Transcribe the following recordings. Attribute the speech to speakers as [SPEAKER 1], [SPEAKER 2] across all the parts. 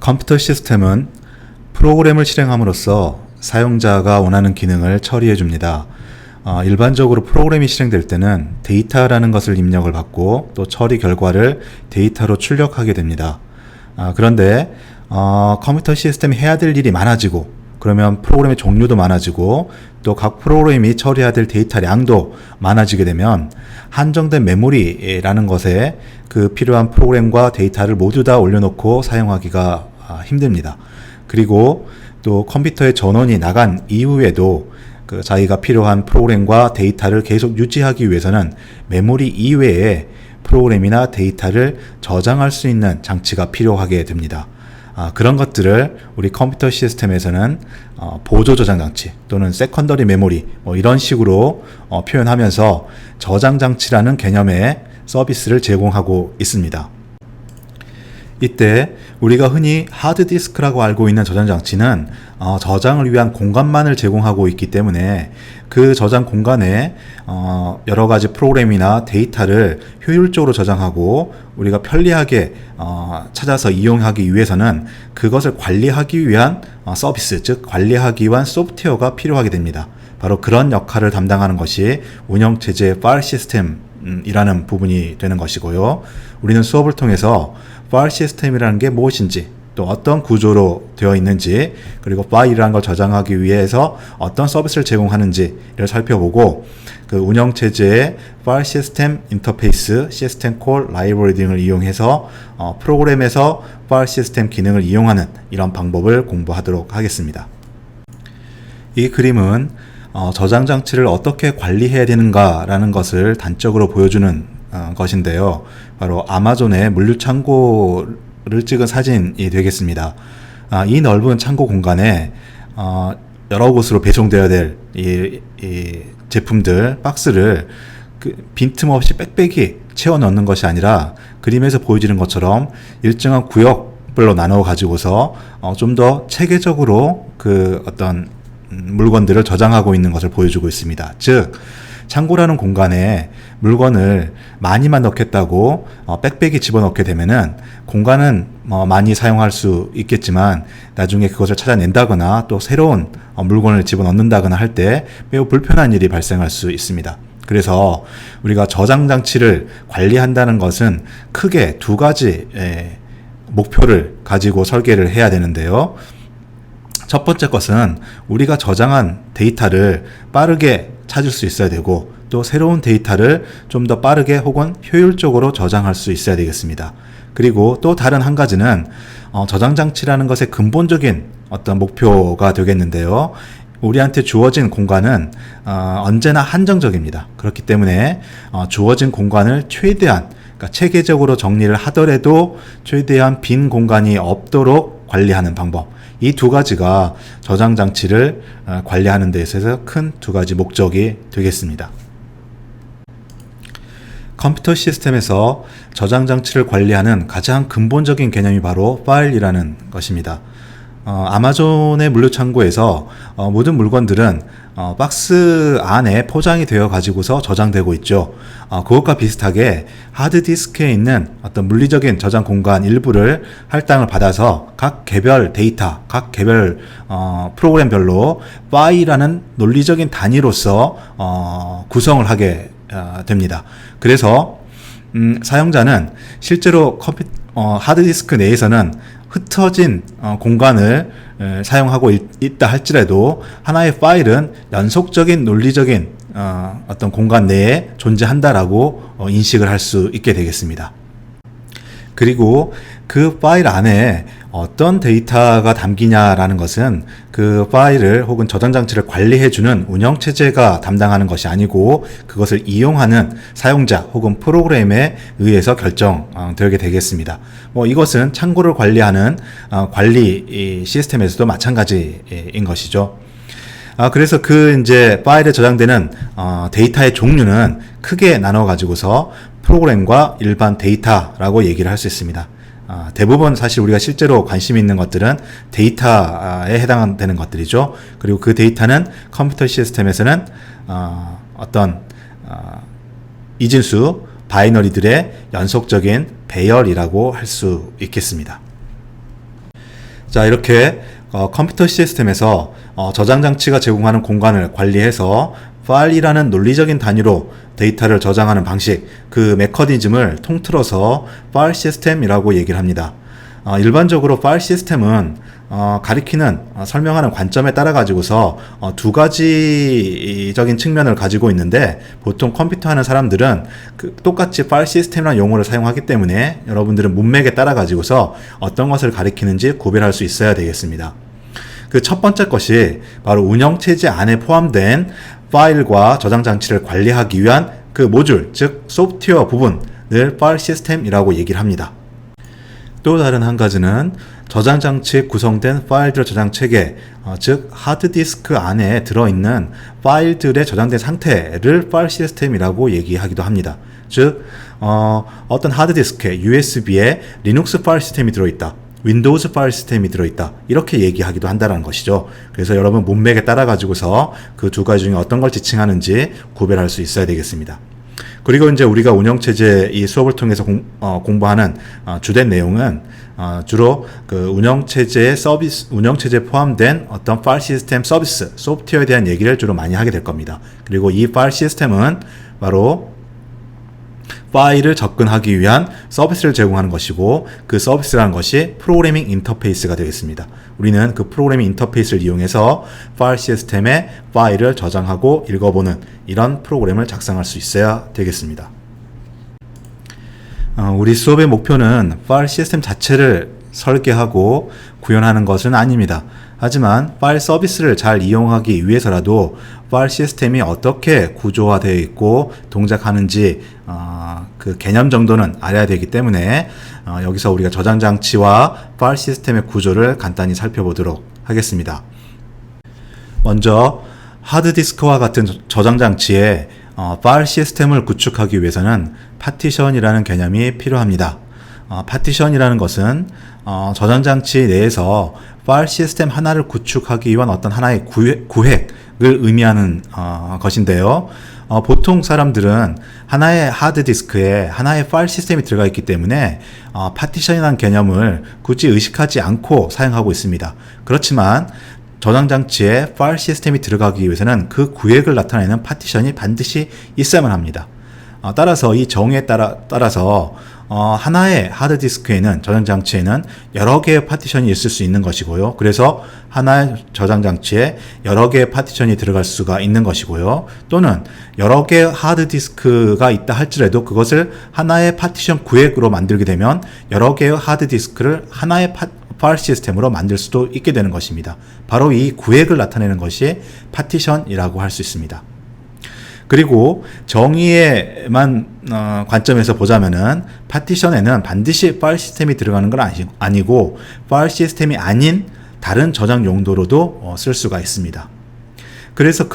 [SPEAKER 1] 컴퓨터 시스템은 프로그램을 실행함으로써 사용자가 원하는 기능을 처리해 줍니다. 일반적으로 프로그램이 실행될 때는 데이터라는 것을 입력을 받고 또 처리 결과를 데이터로 출력하게 됩니다. 그런데 컴퓨터 시스템이 해야 될 일이 많아지고 그러면 프로그램의 종류도 많아지고 또 각 프로그램이 처리해야 될 데이터량도 많아지게 되면 한정된 메모리라는 것에 그 필요한 프로그램과 데이터를 모두 다 올려놓고 사용하기가 힘듭니다. 그리고 또 컴퓨터의 전원이 나간 이후에도 자기가 필요한 프로그램과 데이터를 계속 유지하기 위해서는 메모리 이외에 프로그램이나 데이터를 저장할 수 있는 장치가 필요하게 됩니다. 그런 것들을 우리 컴퓨터 시스템에서는 보조 저장 장치 또는 세컨더리 메모리 이런 식으로 표현하면서 저장 장치라는 개념의 서비스를 제공하고 있습니다. 이때 우리가 흔히 하드디스크라고 알고 있는 저장 장치는 저장을 위한 공간만을 제공하고 있기 때문에 그 저장 공간에 여러 가지 프로그램이나 데이터를 효율적으로 저장하고 우리가 편리하게 찾아서 이용하기 위해서는 그것을 관리하기 위한 서비스, 즉 관리하기 위한 소프트웨어가 필요하게 됩니다. 바로 그런 역할을 담당하는 것이 운영체제의 파일 시스템이라는 부분이 되는 것이고요. 우리는 수업을 통해서 파일 시스템이라는 게 무엇인지 또 어떤 구조로 되어 있는지 그리고 파일이라는 걸 저장하기 위해서 어떤 서비스를 제공하는지를 살펴보고 그 운영체제의 파일 시스템 인터페이스, 시스템 콜, 라이브러리 등을 이용해서 프로그램에서 파일 시스템 기능을 이용하는 이런 방법을 공부하도록 하겠습니다. 이 그림은 저장 장치를 어떻게 관리해야 되는가라는 것을 단적으로 보여주는 것인데요. 바로 아마존의 물류 창고를 찍은 사진이 되겠습니다. 이 넓은 창고 공간에 여러 곳으로 배송되어야 될 이 제품들, 박스를 빈틈없이 빽빽이 채워 넣는 것이 아니라 그림에서 보여지는 것처럼 일정한 구역별로 나누어 가지고서 좀 더 체계적으로 그 어떤 물건들을 저장하고 있는 것을 보여주고 있습니다. 즉 창고라는 공간에 물건을 많이만 넣겠다고 빽빽이 집어넣게 되면은 공간은 많이 사용할 수 있겠지만 나중에 그것을 찾아낸다거나 또 새로운 물건을 집어넣는다거나 할 때 매우 불편한 일이 발생할 수 있습니다. 그래서 우리가 저장 장치를 관리한다는 것은 크게 두 가지 목표를 가지고 설계를 해야 되는데요. 첫 번째 것은 우리가 저장한 데이터를 빠르게 찾을 수 있어야 되고 또 새로운 데이터를 좀 더 빠르게 혹은 효율적으로 저장할 수 있어야 되겠습니다. 그리고 또 다른 한 가지는 저장 장치라는 것의 근본적인 어떤 목표가 되겠는데요. 우리한테 주어진 공간은 언제나 한정적입니다. 그렇기 때문에 주어진 공간을 최대한 그러니까 체계적으로 정리를 하더라도 최대한 빈 공간이 없도록 관리하는 방법, 이 두 가지가 저장 장치를 관리하는 데 있어서 큰 두 가지 목적이 되겠습니다. 컴퓨터 시스템에서 저장 장치를 관리하는 가장 근본적인 개념이 바로 파일이라는 것입니다. 아마존의 물류 창고에서 모든 물건들은 박스 안에 포장이 되어 가지고서 저장되고 있죠. 그것과 비슷하게 하드디스크에 있는 어떤 물리적인 저장 공간 일부를 할당을 받아서 각 개별 데이터, 각 개별 프로그램별로 파일이라는 논리적인 단위로서 구성을 하게 됩니다. 그래서 사용자는 실제로 하드디스크 내에서는 흩어진 공간을 사용하고 있다 할지라도 하나의 파일은 연속적인 논리적인 어떤 공간 내에 존재한다라고 인식을 할 수 있게 되겠습니다. 그리고 그 파일 안에 어떤 데이터가 담기냐라는 것은 그 파일을 혹은 저장 장치를 관리해주는 운영체제가 담당하는 것이 아니고 그것을 이용하는 사용자 혹은 프로그램에 의해서 결정되게 되겠습니다. 이것은 창고를 관리하는 관리 시스템에서도 마찬가지인 것이죠. 그래서 이제 파일에 저장되는 데이터의 종류는 크게 나눠 가지고서 프로그램과 일반 데이터라고 얘기를 할 수 있습니다. 대부분 사실 우리가 실제로 관심 있는 것들은 데이터에 해당되는 것들이죠. 그리고 그 데이터는 컴퓨터 시스템에서는 어떤 이진수, 바이너리들의 연속적인 배열이라고 할 수 있겠습니다. 자, 이렇게 컴퓨터 시스템에서 저장 장치가 제공하는 공간을 관리해서 파일이라는 논리적인 단위로 데이터를 저장하는 방식, 그 메커니즘을 통틀어서 파일 시스템이라고 얘기를 합니다. 일반적으로 파일 시스템은 가리키는 설명하는 관점에 따라 가지고서 두 가지적인 측면을 가지고 있는데, 보통 컴퓨터 하는 사람들은 똑같이 파일 시스템이라는 용어를 사용하기 때문에 여러분들은 문맥에 따라 가지고서 어떤 것을 가리키는지 구별할 수 있어야 되겠습니다. 그 첫 번째 것이 바로 운영체제 안에 포함된 파일과 저장 장치를 관리하기 위한 그 모듈, 즉 소프트웨어 부분을 파일 시스템이라고 얘기를 합니다. 또 다른 한 가지는 저장 장치에 구성된 파일들 저장 체계, 즉 하드디스크 안에 들어있는 파일들의 저장된 상태를 파일 시스템이라고 얘기하기도 합니다. 즉 어떤 하드디스크에 USB에 리눅스 파일 시스템이 들어있다, 윈도우즈 파일 시스템이 들어있다, 이렇게 얘기하기도 한다는 것이죠. 그래서 여러분 문맥에 따라 가지고서 그 두 가지 중에 어떤 걸 지칭하는지 구별할 수 있어야 되겠습니다. 그리고 이제 우리가 운영체제 이 수업을 통해서 공부하는 주된 내용은 주로 그 운영체제의 서비스, 운영체제에 포함된 어떤 파일 시스템 서비스, 소프트웨어에 대한 얘기를 주로 많이 하게 될 겁니다. 그리고 이 파일 시스템은 바로 파일을 접근하기 위한 서비스를 제공하는 것이고, 그 서비스라는 것이 프로그래밍 인터페이스가 되겠습니다. 우리는 그 프로그래밍 인터페이스를 이용해서 파일 시스템에 파일을 저장하고 읽어보는 이런 프로그램을 작성할 수 있어야 되겠습니다. 우리 수업의 목표는 파일 시스템 자체를 설계하고 구현하는 것은 아닙니다. 하지만 파일 서비스를 잘 이용하기 위해서라도 파일 시스템이 어떻게 구조화되어 있고 동작하는지 그 개념 정도는 알아야 되기 때문에 여기서 우리가 저장 장치와 파일 시스템의 구조를 간단히 살펴보도록 하겠습니다. 먼저 하드디스크와 같은 저장 장치에 파일 시스템을 구축하기 위해서는 파티션이라는 개념이 필요합니다. 파티션이라는 것은 저장 장치 내에서 파일 시스템 하나를 구축하기 위한 어떤 하나의 구획을 의미하는 것인데요. 보통 사람들은 하나의 하드디스크에 하나의 파일 시스템이 들어가 있기 때문에 파티션이라는 개념을 굳이 의식하지 않고 사용하고 있습니다. 그렇지만 저장 장치에 파일 시스템이 들어가기 위해서는 그 구획을 나타내는 파티션이 반드시 있어야만 합니다. 따라서 이 정의에 따라서 하나의 하드디스크에는, 저장 장치에는 여러 개의 파티션이 있을 수 있는 것이고요. 그래서 하나의 저장 장치에 여러 개의 파티션이 들어갈 수가 있는 것이고요. 또는 여러 개의 하드디스크가 있다 할지라도 그것을 하나의 파티션 구획으로 만들게 되면 여러 개의 하드디스크를 하나의 파일 시스템으로 만들 수도 있게 되는 것입니다. 바로 이 구획을 나타내는 것이 파티션이라고 할 수 있습니다. 그리고 정의에만 관점에서 보자면은 파티션에는 반드시 파일 시스템이 들어가는 건 아니고 파일 시스템이 아닌 다른 저장 용도로도 쓸 수가 있습니다. 그래서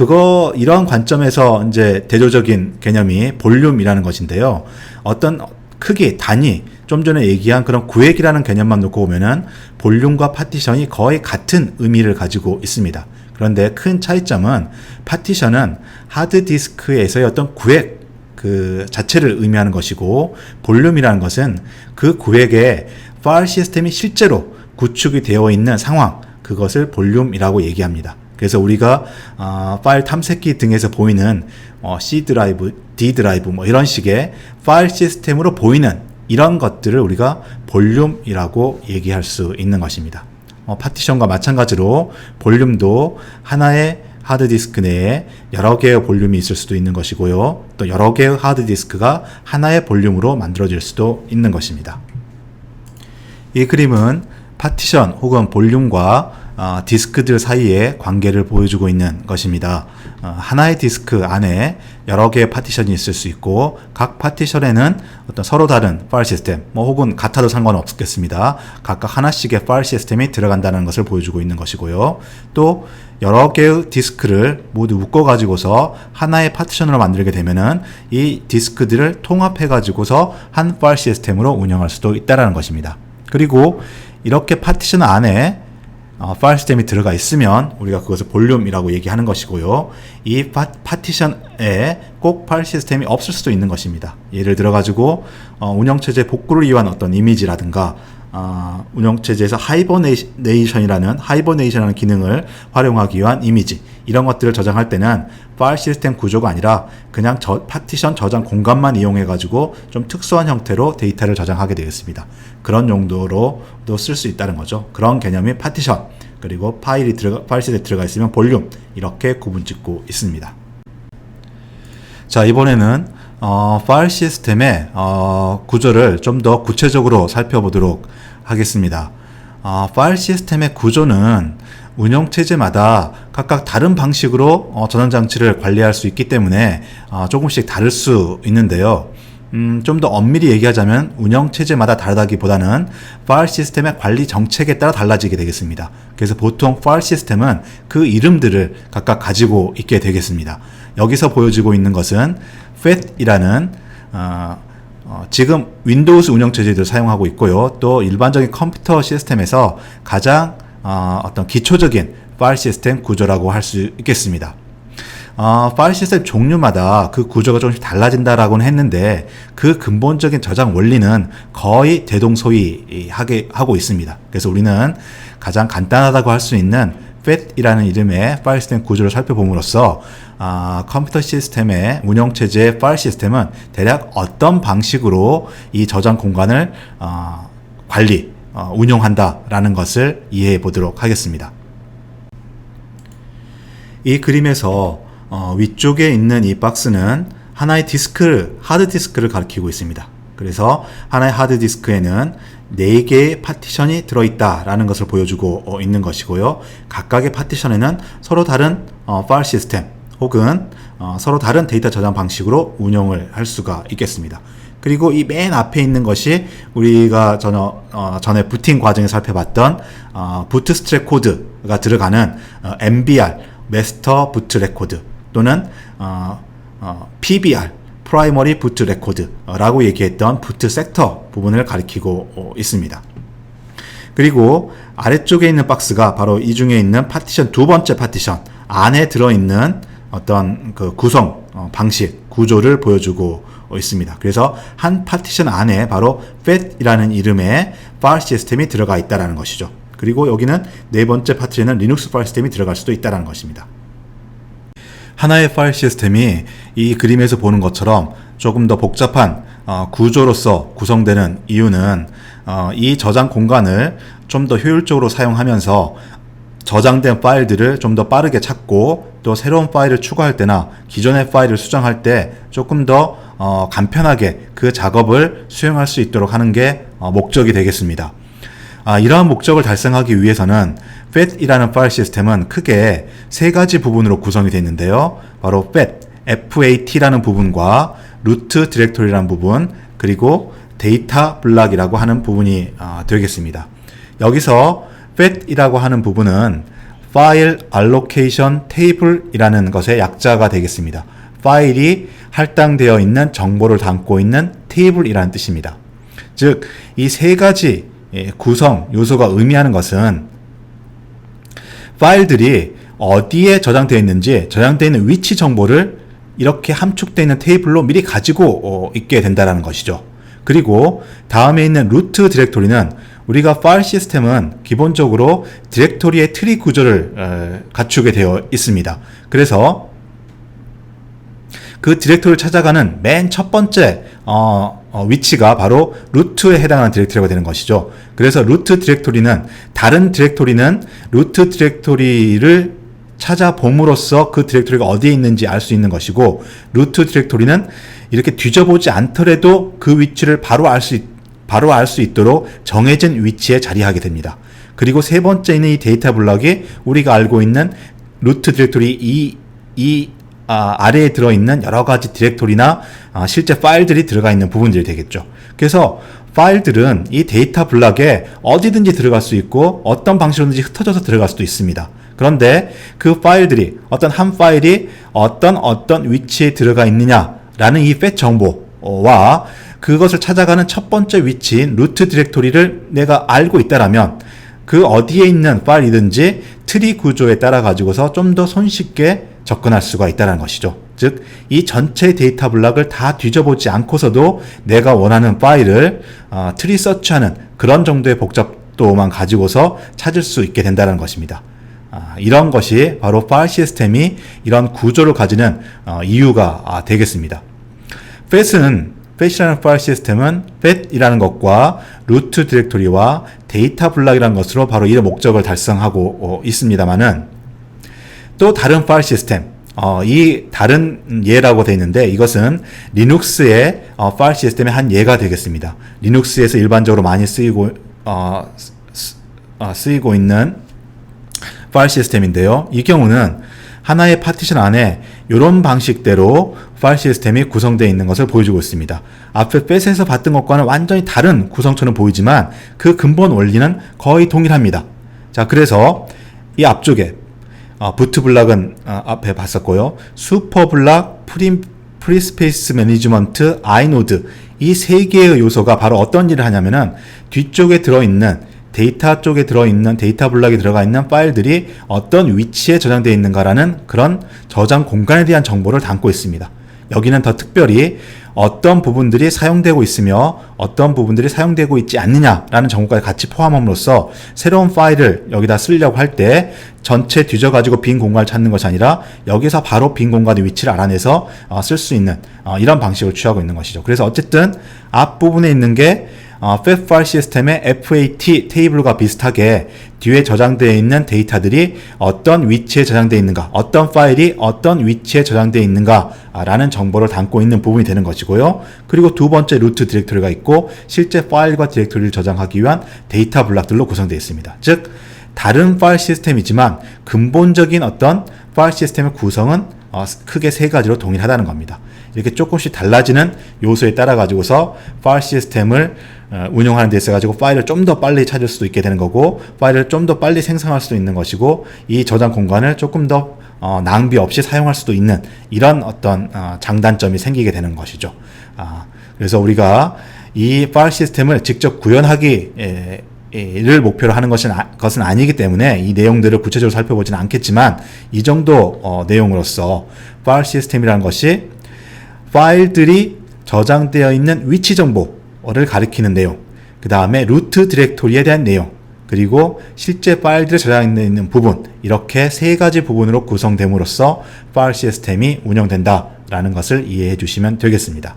[SPEAKER 1] 이러한 관점에서 이제 대조적인 개념이 볼륨이라는 것인데요. 어떤 크기, 단위, 좀 전에 얘기한 그런 구획이라는 개념만 놓고 보면은 볼륨과 파티션이 거의 같은 의미를 가지고 있습니다. 그런데 큰 차이점은 파티션은 하드디스크에서의 어떤 구획 그 자체를 의미하는 것이고, 볼륨이라는 것은 그 구획에 파일 시스템이 실제로 구축이 되어 있는 상황, 그것을 볼륨이라고 얘기합니다. 그래서 우리가 파일 탐색기 등에서 보이는 C 드라이브, D 드라이브 뭐 이런 식의 파일 시스템으로 보이는 이런 것들을 우리가 볼륨이라고 얘기할 수 있는 것입니다. 파티션과 마찬가지로 볼륨도 하나의 하드디스크 내에 여러 개의 볼륨이 있을 수도 있는 것이고요. 또 여러 개의 하드디스크가 하나의 볼륨으로 만들어질 수도 있는 것입니다. 이 그림은 파티션 혹은 볼륨과 디스크들 사이의 관계를 보여주고 있는 것입니다. 하나의 디스크 안에 여러 개의 파티션이 있을 수 있고, 각 파티션에는 어떤 서로 다른 파일 시스템, 혹은 같아도 상관없겠습니다. 각각 하나씩의 파일 시스템이 들어간다는 것을 보여주고 있는 것이고요. 또 여러 개의 디스크를 모두 묶어 가지고서 하나의 파티션으로 만들게 되면은 이 디스크들을 통합해 가지고서 한 파일 시스템으로 운영할 수도 있다는 것입니다. 그리고 이렇게 파티션 안에 파일 시스템이 들어가 있으면 우리가 그것을 볼륨이라고 얘기하는 것이고요. 이 파티션에 꼭 파일 시스템이 없을 수도 있는 것입니다. 예를 들어 가지고 운영체제 복구를 위한 어떤 이미지라든가 운영체제에서 하이버네이션이라는 기능을 활용하기 위한 이미지, 이런 것들을 저장할 때는 파일 시스템 구조가 아니라 그냥 파티션 저장 공간만 이용해 가지고 좀 특수한 형태로 데이터를 저장하게 되겠습니다. 그런 용도로도 쓸 수 있다는 거죠. 그런 개념이 파티션, 그리고 파일 시스템에 들어가 있으면 볼륨, 이렇게 구분 짓고 있습니다. 자, 이번에는 파일 시스템의 구조를 좀 더 구체적으로 살펴보도록 하겠습니다. 파일 시스템의 구조는 운영체제마다 각각 다른 방식으로 저장장치를 관리할 수 있기 때문에 조금씩 다를 수 있는데요. 좀 더 엄밀히 얘기하자면 운영체제마다 다르다기보다는 파일 시스템의 관리 정책에 따라 달라지게 되겠습니다. 그래서 보통 파일 시스템은 그 이름들을 각각 가지고 있게 되겠습니다. 여기서 보여지고 있는 것은 FAT이라는 지금 윈도우즈 운영체제를 사용하고 있고요. 또 일반적인 컴퓨터 시스템에서 가장 어떤 기초적인 파일 시스템 구조라고 할 수 있겠습니다. 파일 시스템 종류마다 그 구조가 조금씩 달라진다라고는 했는데 그 근본적인 저장 원리는 거의 대동소이하게 하고 있습니다. 그래서 우리는 가장 간단하다고 할 수 있는 FAT이라는 이름의 파일 시스템 구조를 살펴봄으로써 컴퓨터 시스템의 운영체제의 파일 시스템은 대략 어떤 방식으로 이 저장 공간을 운용한다라는 것을 이해해 보도록 하겠습니다. 이 그림에서 위쪽에 있는 이 박스는 하나의 하드디스크를 가리키고 있습니다. 그래서 하나의 하드디스크에는 4개의 파티션이 들어있다라는 것을 보여주고 있는 것이고요. 각각의 파티션에는 서로 다른 파일 시스템 혹은 서로 다른 데이터 저장 방식으로 운영을 할 수가 있겠습니다. 그리고 이 맨 앞에 있는 것이 우리가 전에 부팅 과정에서 살펴봤던 부트스트랩 코드가 들어가는 MBR, 마스터 부트 레코드, 또는 PBR, 프라이머리 부트 레코드라고 얘기했던 부트 섹터 부분을 가리키고 있습니다. 그리고 아래쪽에 있는 박스가 바로 이 중에 있는 파티션, 두 번째 파티션 안에 들어있는 어떤 그 구성 방식, 구조를 보여주고 있습니다. 그래서 한 파티션 안에 바로 FAT이라는 이름의 파일 시스템이 들어가 있다는 것이죠. 그리고 여기는 네 번째 파트에는 리눅스 파일 시스템이 들어갈 수도 있다는 것입니다. 하나의 파일 시스템이 이 그림에서 보는 것처럼 조금 더 복잡한 구조로서 구성되는 이유는 이 저장 공간을 좀 더 효율적으로 사용하면서 저장된 파일들을 좀 더 빠르게 찾고 또 새로운 파일을 추가할 때나 기존의 파일을 수정할 때 조금 더 간편하게 그 작업을 수행할 수 있도록 하는 게 목적이 되겠습니다. 이러한 목적을 달성하기 위해서는 FAT이라는 파일 시스템은 크게 세 가지 부분으로 구성이 되어 있는데요. 바로 FAT라는 부분과 루트 디렉토리라는 부분, 그리고 데이터 블락이라고 하는 부분이 되겠습니다. 여기서 FAT이라고 하는 부분은 파일 알로케이션 테이블이라는 것의 약자가 되겠습니다. 파일이 할당되어 있는 정보를 담고 있는 테이블이라는 뜻입니다. 즉, 이 세 가지 구성 요소가 의미하는 것은 파일들이 어디에 저장되어 있는지, 저장되어 있는 위치 정보를 이렇게 함축되어 있는 테이블로 미리 가지고 있게 된다는 것이죠. 그리고 다음에 있는 루트 디렉토리는 우리가 파일 시스템은 기본적으로 디렉토리의 트리 구조를 갖추게 되어 있습니다. 그래서 그 디렉토리를 찾아가는 맨 첫 번째 위치가 바로 루트에 해당하는 디렉토리가 되는 것이죠. 그래서 루트 디렉토리는, 다른 디렉토리는 루트 디렉토리를 찾아봄으로써 그 디렉토리가 어디에 있는지 알 수 있는 것이고, 루트 디렉토리는 이렇게 뒤져보지 않더라도 그 위치를 바로 알 수 있도록 정해진 위치에 자리하게 됩니다. 그리고 세 번째는 이 데이터 블럭이 우리가 알고 있는 루트 디렉토리 아래에 들어있는 여러 가지 디렉토리나 실제 파일들이 들어가 있는 부분들이 되겠죠. 그래서 파일들은 이 데이터 블럭에 어디든지 들어갈 수 있고 어떤 방식으로든지 흩어져서 들어갈 수도 있습니다. 그런데 그 파일들이, 어떤 한 파일이 어떤 위치에 들어가 있느냐라는 이 FAT 정보와 그것을 찾아가는 첫 번째 위치인 루트 디렉토리를 내가 알고 있다라면 그 어디에 있는 파일이든지 트리 구조에 따라 가지고서 좀 더 손쉽게 접근할 수가 있다는 것이죠. 즉, 이 전체 데이터 블록을 다 뒤져보지 않고서도 내가 원하는 파일을 트리 서치하는 그런 정도의 복잡도만 가지고서 찾을 수 있게 된다는 것입니다. 이런 것이 바로 파일 시스템이 이런 구조를 가지는 이유가 되겠습니다. FAT이라는 파일 시스템은 FAT이라는 것과 루트 디렉토리와 데이터 블록이라는 것으로 바로 이 목적을 달성하고 있습니다만은 또 다른 파일 시스템, 이 다른 예라고 되어 있는데 이것은 리눅스의 파일 시스템의 한 예가 되겠습니다. 리눅스에서 일반적으로 많이 쓰이고 있는 파일 시스템인데요. 이 경우는 하나의 파티션 안에 이런 방식대로 파일 시스템이 구성되어 있는 것을 보여주고 있습니다. 앞에 FAT에서 봤던 것과는 완전히 다른 구성처럼 보이지만 그 근본 원리는 거의 동일합니다. 자, 그래서 이 앞쪽에 부트 블록은 앞에 봤었고요. 슈퍼 블록, 프리스페이스 매니지먼트, 아이노드 이 세 개의 요소가 바로 어떤 일을 하냐면은 뒤쪽에 들어있는 데이터 쪽에 들어있는 데이터 블록에 들어가 있는 파일들이 어떤 위치에 저장되어 있는가라는 그런 저장 공간에 대한 정보를 담고 있습니다. 여기는 더 특별히 어떤 부분들이 사용되고 있으며 어떤 부분들이 사용되고 있지 않느냐라는 정보까지 같이 포함함으로써 새로운 파일을 여기다 쓰려고 할 때 전체 뒤져가지고 빈 공간을 찾는 것이 아니라 여기서 바로 빈 공간의 위치를 알아내서 쓸 수 있는 이런 방식을 취하고 있는 것이죠. 그래서 어쨌든 앞부분에 있는 게 FAT 파일 시스템의 FAT 테이블과 비슷하게 뒤에 저장되어 있는 데이터들이 어떤 위치에 저장되어 있는가, 어떤 파일이 어떤 위치에 저장되어 있는가 라는 정보를 담고 있는 부분이 되는 것이고요. 그리고 두 번째 루트 디렉토리가 있고 실제 파일과 디렉토리를 저장하기 위한 데이터 블록들로 구성되어 있습니다. 즉 다른 파일 시스템이지만 근본적인 어떤 파일 시스템의 구성은 크게 세 가지로 동일하다는 겁니다. 이렇게 조금씩 달라지는 요소에 따라 가지고서 파일 시스템을 운영하는 데 있어 가지고 파일을 좀 더 빨리 찾을 수도 있게 되는 거고 파일을 좀 더 빨리 생성할 수도 있는 것이고 이 저장 공간을 조금 더 낭비 없이 사용할 수도 있는 이런 어떤 장단점이 생기게 되는 것이죠. 그래서 우리가 이 파일 시스템을 직접 구현하기를 목표로 하는 것은 아니기 때문에 이 내용들을 구체적으로 살펴보지는 않겠지만 이 정도 내용으로서 파일 시스템이라는 것이 파일들이 저장되어 있는 위치 정보를 가리키는 내용, 그 다음에 루트 디렉토리에 대한 내용, 그리고 실제 파일들이 저장되어 있는 부분, 이렇게 세 가지 부분으로 구성됨으로써 파일 시스템이 운영된다라는 것을 이해해 주시면 되겠습니다.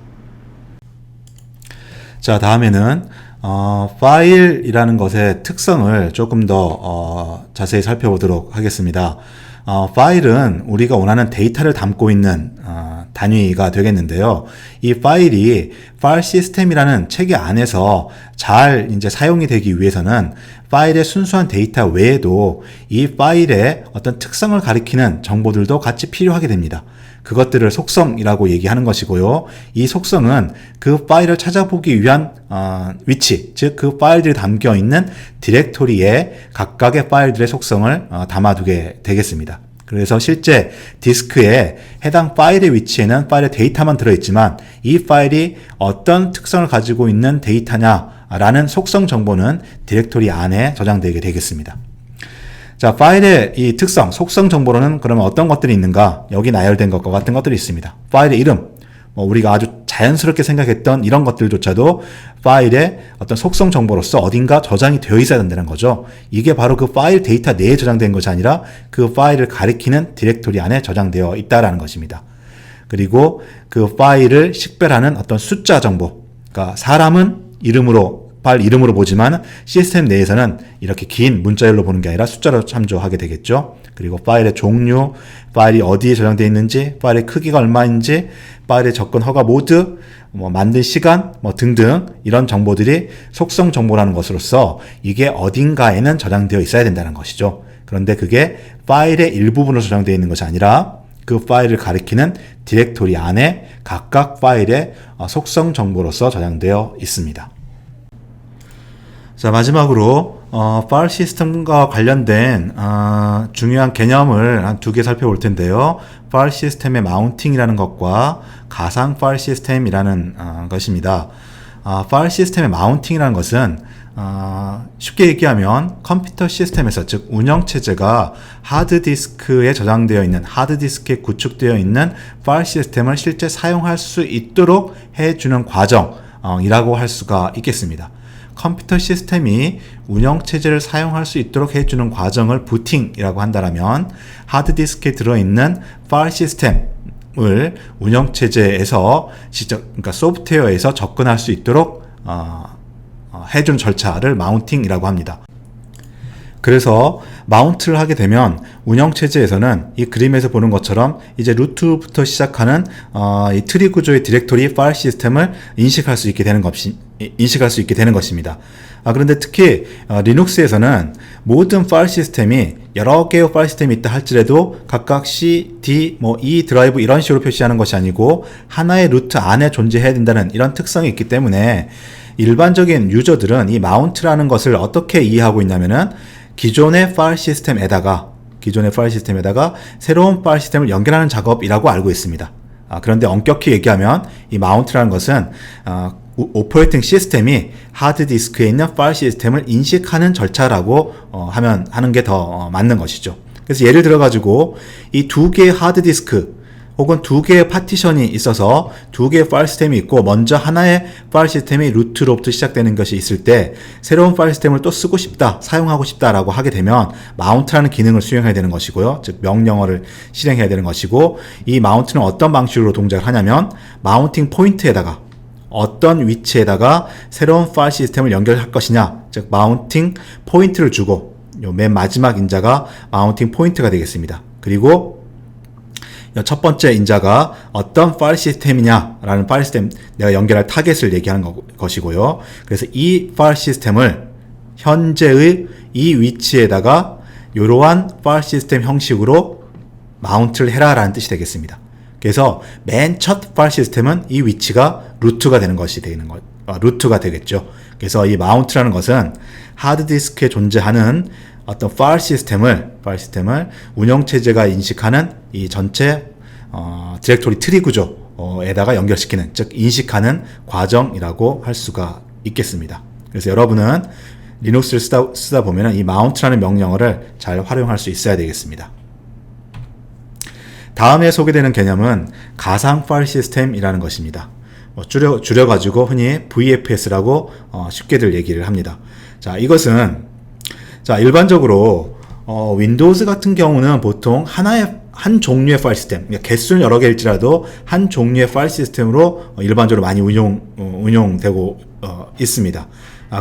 [SPEAKER 1] 자, 다음에는 파일이라는 것의 특성을 조금 더 자세히 살펴보도록 하겠습니다. 파일은 우리가 원하는 데이터를 담고 있는 단위가 되겠는데요. 이 파일이 파일 시스템이라는 체계 안에서 잘 이제 사용이 되기 위해서는 파일의 순수한 데이터 외에도 이 파일의 어떤 특성을 가리키는 정보들도 같이 필요하게 됩니다. 그것들을 속성이라고 얘기하는 것이고요. 이 속성은 그 파일을 찾아보기 위한 위치, 즉 그 파일들이 담겨 있는 디렉토리에 각각의 파일들의 속성을 담아두게 되겠습니다. 그래서 실제 디스크에 해당 파일의 위치에는 파일의 데이터만 들어있지만 이 파일이 어떤 특성을 가지고 있는 데이터냐라는 속성 정보는 디렉토리 안에 저장되게 되겠습니다. 자, 파일의 이 특성, 속성 정보로는 그러면 어떤 것들이 있는가? 여기 나열된 것과 같은 것들이 있습니다. 파일의 이름, 우리가 아주 자연스럽게 생각했던 이런 것들조차도 파일의 어떤 속성 정보로서 어딘가 저장이 되어 있어야 된다는 거죠. 이게 바로 그 파일 데이터 내에 저장된 것이 아니라 그 파일을 가리키는 디렉토리 안에 저장되어 있다는 것입니다. 그리고 그 파일을 식별하는 어떤 숫자 정보, 그러니까 사람은 파일 이름으로 보지만 시스템 내에서는 이렇게 긴 문자열로 보는 게 아니라 숫자로 참조하게 되겠죠. 그리고 파일의 종류, 파일이 어디에 저장되어 있는지, 파일의 크기가 얼마인지, 파일의 접근 허가 모드, 만든 시간, 등등 이런 정보들이 속성 정보라는 것으로서 이게 어딘가에는 저장되어 있어야 된다는 것이죠. 그런데 그게 파일의 일부분으로 저장되어 있는 것이 아니라 그 파일을 가리키는 디렉토리 안에 각각 파일의 속성 정보로서 저장되어 있습니다. 자, 마지막으로 파일 시스템과 관련된 중요한 개념을 한 두 개 살펴볼 텐데요. 파일 시스템의 마운팅이라는 것과 가상 파일 시스템이라는 것입니다. 파일 시스템의 마운팅이라는 것은 쉽게 얘기하면 컴퓨터 시스템에서, 즉 운영체제가 하드디스크에 저장되어 있는, 하드디스크에 구축되어 있는 파일 시스템을 실제 사용할 수 있도록 해주는 과정이라고 할 수가 있겠습니다. 컴퓨터 시스템이 운영체제를 사용할 수 있도록 해주는 과정을 부팅이라고 한다면, 하드디스크에 들어있는 파일 시스템을 운영체제에서 직접, 그러니까 소프트웨어에서 접근할 수 있도록 해준 절차를 마운팅이라고 합니다. 그래서 마운트를 하게 되면 운영체제에서는 이 그림에서 보는 것처럼 이제 루트부터 시작하는 이 트리 구조의 디렉토리 파일 시스템을 인식할 수 있게 되는 것입니다. 그런데 특히 리눅스에서는 모든 파일 시스템이 여러 개의 파일 시스템이 있다 할지라도 각각 C, D, E 드라이브 이런 식으로 표시하는 것이 아니고 하나의 루트 안에 존재해야 된다는 이런 특성이 있기 때문에 일반적인 유저들은 이 마운트라는 것을 어떻게 이해하고 있냐면은 기존의 파일 시스템에다가 새로운 파일 시스템을 연결하는 작업이라고 알고 있습니다. 그런데 엄격히 얘기하면 이 마운트라는 것은 오퍼레이팅 시스템이 하드디스크에 있는 파일 시스템을 인식하는 절차라고 하는 게 더 맞는 것이죠. 그래서 예를 들어 가지고 이 두 개의 하드디스크 혹은 두 개의 파티션이 있어서 두 개의 파일 시스템이 있고, 먼저 하나의 파일 시스템이 루트로부터 시작되는 것이 있을 때 새로운 파일 시스템을 또 쓰고 싶다, 사용하고 싶다라고 하게 되면 마운트라는 기능을 수행해야 되는 것이고요. 즉 명령어를 실행해야 되는 것이고, 이 마운트는 어떤 방식으로 동작을 하냐면 마운팅 포인트에다가 어떤 위치에다가 새로운 파일 시스템을 연결할 것이냐, 즉 마운팅 포인트를 주고, 요 맨 마지막 인자가 마운팅 포인트가 되겠습니다. 그리고 첫 번째 인자가 어떤 파일 시스템이냐라는 파일 시스템, 내가 연결할 타겟을 얘기하는 것이고요. 그래서 이 파일 시스템을 현재의 이 위치에다가 이러한 파일 시스템 형식으로 마운트를 해라라는 뜻이 되겠습니다. 그래서 맨 첫 파일 시스템은 이 위치가 루트가 루트가 되겠죠. 그래서 이 마운트라는 것은 하드디스크에 존재하는 어떤 파일 시스템을 운영체제가 인식하는 이 전체 디렉토리 트리 구조에다가 연결시키는, 즉 인식하는 과정이라고 할 수가 있겠습니다. 그래서 여러분은 리눅스를 쓰다 보면 이 마운트라는 명령어를 잘 활용할 수 있어야 되겠습니다. 다음에 소개되는 개념은 가상 파일 시스템이라는 것입니다. 줄여가지고 흔히 VFS라고 쉽게들 얘기를 합니다. 자, 이것은 일반적으로 윈도우즈 같은 경우는 보통 한 종류의 파일 시스템, 그러니까 개수는 여러 개일지라도 한 종류의 파일 시스템으로 일반적으로 많이 운용되고 있습니다.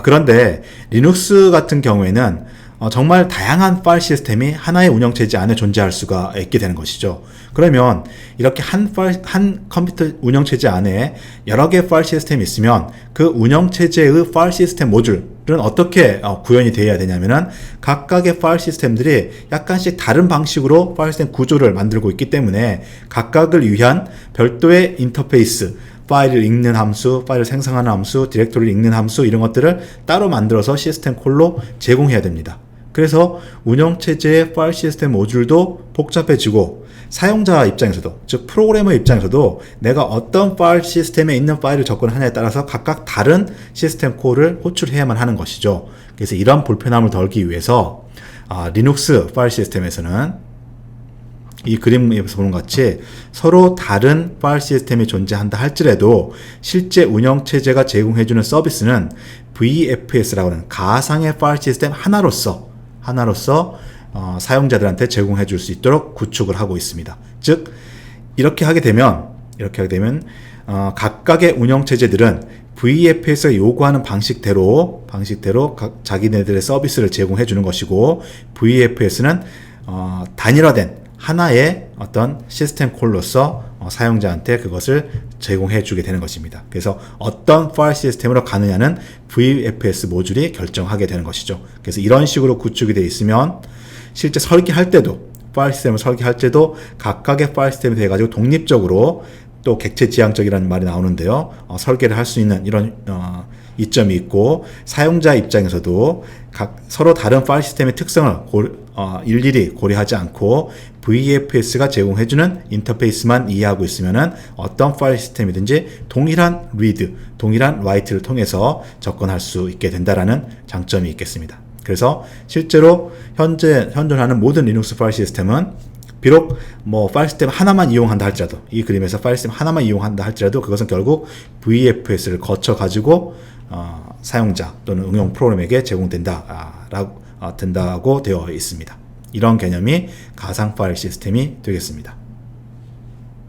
[SPEAKER 1] 그런데 리눅스 같은 경우에는 정말 다양한 파일 시스템이 하나의 운영체제 안에 존재할 수가 있게 되는 것이죠. 그러면 이렇게 한 컴퓨터 운영체제 안에 여러 개의 파일 시스템이 있으면 그 운영체제의 파일 시스템 모듈은 어떻게 구현이 되어야 되냐면은 각각의 파일 시스템들이 약간씩 다른 방식으로 파일 시스템 구조를 만들고 있기 때문에 각각을 위한 별도의 인터페이스, 파일을 읽는 함수, 파일을 생성하는 함수, 디렉토리를 읽는 함수, 이런 것들을 따로 만들어서 시스템 콜로 제공해야 됩니다. 그래서 운영체제의 파일 시스템 모듈도 복잡해지고, 사용자 입장에서도, 즉 프로그래머 입장에서도 내가 어떤 파일 시스템에 있는 파일을 접근하냐에 따라서 각각 다른 시스템 콜을 호출해야만 하는 것이죠. 그래서 이런 불편함을 덜기 위해서 리눅스 파일 시스템에서는 이 그림에서 보는 것 같이 서로 다른 파일 시스템이 존재한다 할지라도 실제 운영체제가 제공해주는 서비스는 VFS라고 하는 가상의 파일 시스템 하나로서 사용자들한테 제공해 줄 수 있도록 구축을 하고 있습니다. 즉 이렇게 하게 되면 각각의 운영체제들은 VFS가 요구하는 방식대로 자기네들의 서비스를 제공해 주는 것이고, VFS는 단일화된 하나의 어떤 시스템 콜로서 사용자한테 그것을 제공해 주게 되는 것입니다. 그래서 어떤 파일 시스템으로 가느냐는 VFS 모듈이 결정하게 되는 것이죠. 그래서 이런 식으로 구축이 되어 있으면 실제 설계할 때도, 파일 시스템을 설계할 때도 각각의 파일 시스템에 대해 가지고 독립적으로, 또 객체지향적이라는 말이 나오는데요, 설계를 할 수 있는 이런 이점이 있고, 사용자 입장에서도 서로 다른 파일 시스템의 특성을 일일이 고려하지 않고 VFS가 제공해주는 인터페이스만 이해하고 있으면은 어떤 파일 시스템이든지 동일한 read, 동일한 write를 통해서 접근할 수 있게 된다라는 장점이 있겠습니다. 그래서 실제로 현재 현존하는 모든 리눅스 파일 시스템은 비록 파일 시스템 하나만 이용한다 할지라도, 이 그림에서 파일 시스템 하나만 이용한다 할지라도 그것은 결국 VFS를 거쳐 가지고 사용자 또는 응용 프로그램에게 제공된다고 되어 있습니다. 이런 개념이 가상 파일 시스템이 되겠습니다.